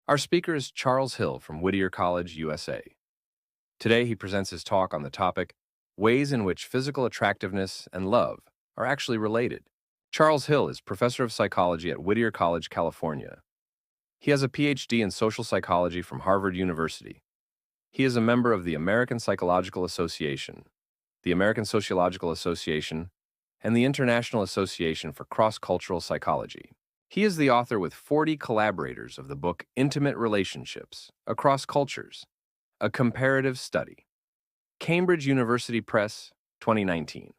Our speaker is Charles Hill from Whittier College, USA. Today, he presents his talk on the topic Ways in which physical attractiveness and love are actually related. Charles Hill is professor of psychology at Whittier College, California. He has a PhD in social psychology from Harvard University. He is a member of the American Psychological Association, the American Sociological Association, and the International Association for Cross-Cultural Psychology. He is the author with 40 collaborators of the book Intimate Relationships Across Cultures, a Comparative Study. Cambridge University Press, 2019.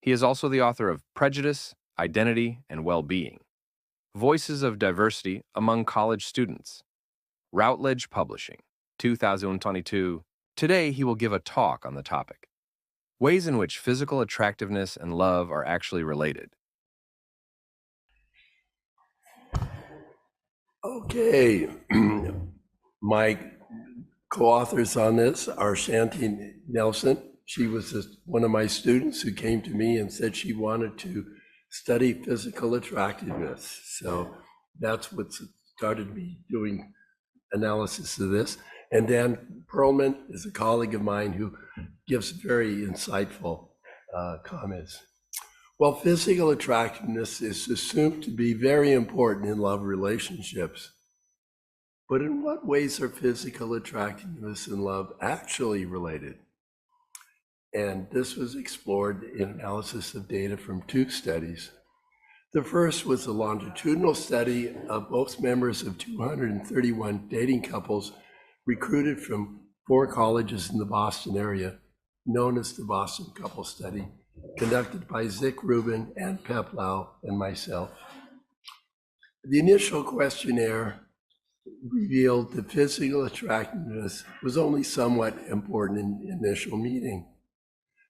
He is also the author of Prejudice, Identity, and Well-Being, Voices of Diversity Among College Students, Routledge Publishing, 2022. Today, he will give a talk on the topic, Ways in which physical attractiveness and love are actually related. Okay, my co-authors on this are Shanti Nelson. She was one of my students who came to me and said she wanted to study physical attractiveness. So that's what started me doing analysis of this. And Dan Perlman is a colleague of mine who gives very insightful comments. Well, physical attractiveness is assumed to be very important in love relationships. But in what ways are physical attractiveness and love actually related? And this was explored in analysis of data from 2 studies. The first was a longitudinal study of both members of 231 dating couples recruited from 4 colleges in the Boston area, known as the Boston Couple Study, conducted by Zick Rubin, Ann Peplau, and myself. The initial questionnaire revealed that physical attractiveness was only somewhat important in initial meeting.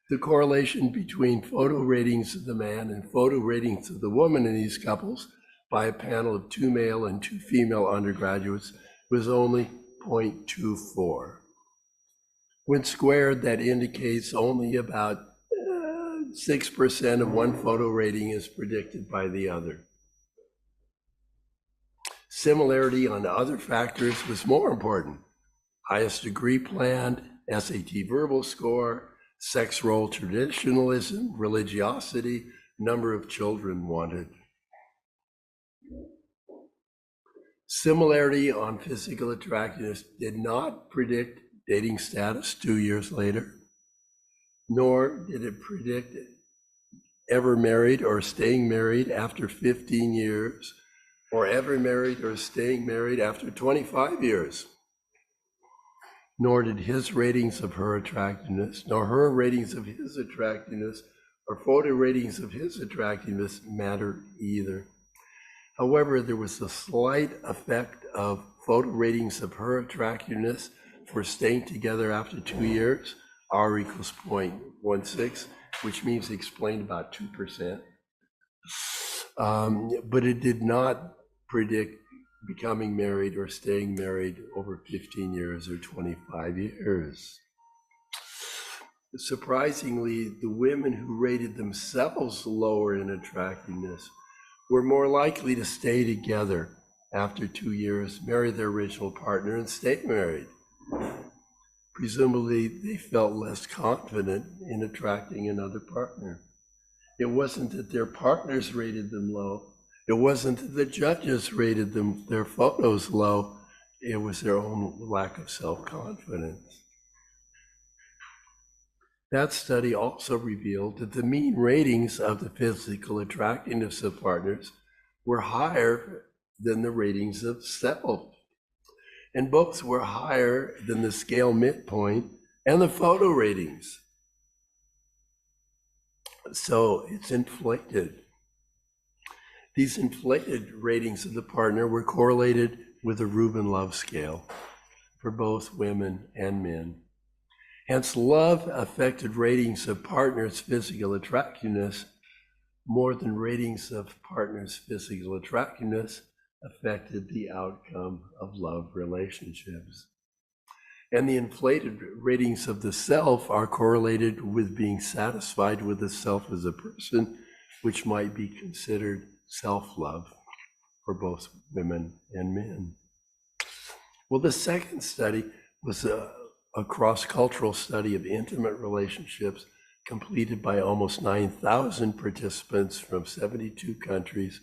The correlation between photo ratings of the man and photo ratings of the woman in these couples by a panel of 2 male and 2 female undergraduates was only 0.24. When squared, that indicates only about 6% of one photo rating is predicted by the other. Similarity on other factors was more important. Highest degree planned, SAT verbal score, sex role traditionalism, religiosity, number of children wanted. Similarity on physical attractiveness did not predict dating status 2 years later, nor did it predict ever married or staying married after 15 years, or ever married or staying married after 25 years. Nor did his ratings of her attractiveness, nor her ratings of his attractiveness, or photo ratings of his attractiveness matter either. However, there was a slight effect of photo ratings of her attractiveness for staying together after 2 years, R equals 0.16, which means explained about 2%. But it did not predict becoming married or staying married over 15 years or 25 years. Surprisingly, the women who rated themselves lower in attractiveness were more likely to stay together after 2 years, marry their original partner, and stay married. Presumably, they felt less confident in attracting another partner. It wasn't that their partners rated them low. It wasn't that the judges rated their photos low. It was their own lack of self-confidence. That study also revealed that the mean ratings of the physical attractiveness of partners were higher than the ratings of self. And both were higher than the scale midpoint and the photo ratings. So it's inflated. These inflated ratings of the partner were correlated with the Rubin love scale for both women and men. Hence, love affected ratings of partners' physical attractiveness more than ratings of partners' physical attractiveness affected the outcome of love relationships. And the inflated ratings of the self are correlated with being satisfied with the self as a person, which might be considered self-love for both women and men. Well, the second study was a cross-cultural study of intimate relationships completed by almost 9,000 participants from 72 countries,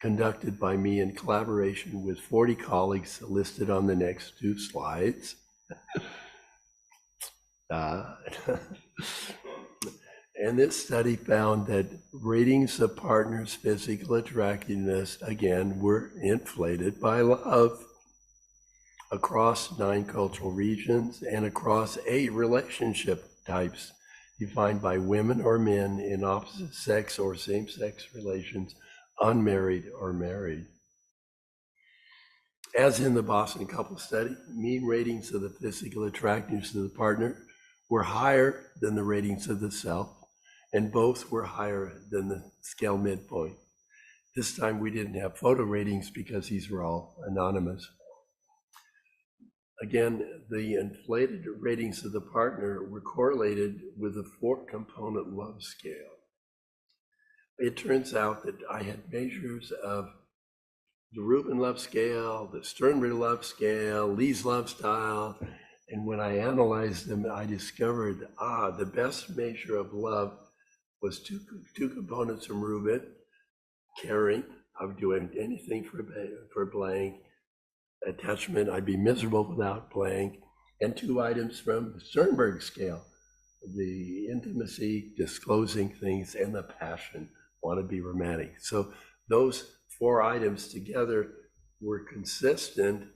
conducted by me in collaboration with 40 colleagues listed on the next two slides. And this study found that ratings of partners' physical attractiveness, again, were inflated by love across 9 cultural regions and across 8 relationship types defined by women or men in opposite sex or same-sex relations, unmarried or married. As in the Boston couple study, mean ratings of the physical attractiveness of the partner were higher than the ratings of the self, and both were higher than the scale midpoint. This time we didn't have photo ratings because these were all anonymous. Again, the inflated ratings of the partner were correlated with a 4-component love scale. It turns out that I had measures of the Rubin love scale, the Sternberg love scale, Lee's love style, and when I analyzed them, I discovered, the best measure of love was two components from Rubin: caring, I would do anything for blank; attachment, I'd be miserable without blank; and 2 items from the Sternberg scale: the intimacy, disclosing things, and the passion, want to be romantic. So those 4 items together were consistent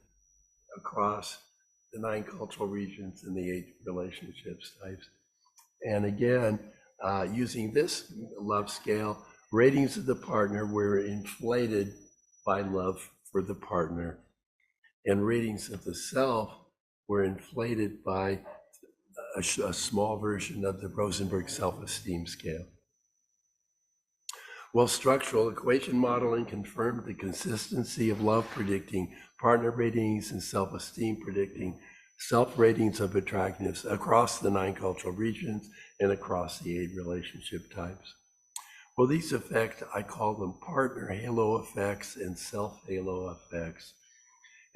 across the 9 cultural regions and the 8 relationships types. And again, using this love scale, ratings of the partner were inflated by love for the partner, and ratings of the self were inflated by a small version of the Rosenberg self-esteem scale. Well, structural equation modeling confirmed the consistency of love predicting partner ratings and self-esteem predicting self-ratings of attractiveness across the 9 cultural regions and across the 8 relationship types. Well, these effects, I call them partner halo effects and self-halo effects.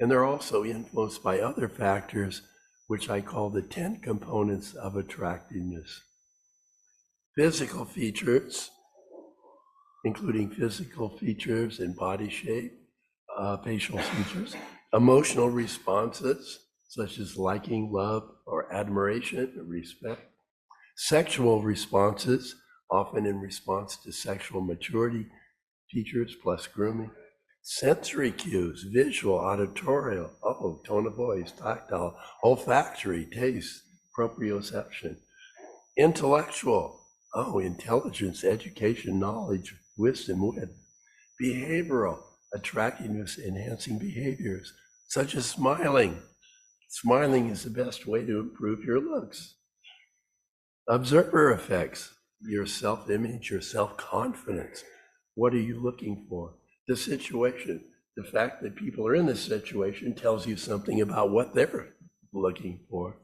And they're also influenced by other factors, which I call the 10 components of attractiveness. Physical features, including physical features and body shape, facial features; emotional responses, such as liking, love, or admiration, or respect; sexual responses, often in response to sexual maturity features plus grooming; sensory cues, visual, auditory, tone of voice, tactile, olfactory, taste, proprioception; intellectual, intelligence, education, knowledge, wisdom, wit; behavioral, attractiveness enhancing behaviors, such as smiling. Smiling is the best way to improve your looks. Observer effects, your self-image, your self-confidence. What are you looking for? The situation, the fact that people are in this situation tells you something about what they're looking for.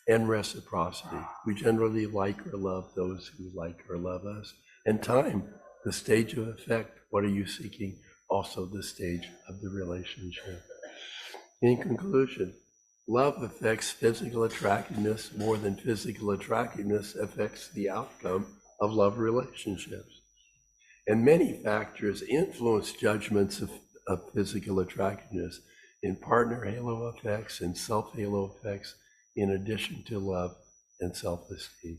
And reciprocity. We generally like or love those who like or love us. And time, the stage of effect. What are you seeking? Also the stage of the relationship. In conclusion, love affects physical attractiveness more than physical attractiveness affects the outcome of love relationships. And many factors influence judgments of physical attractiveness in partner halo effects and self-halo effects, in addition to love and self-esteem.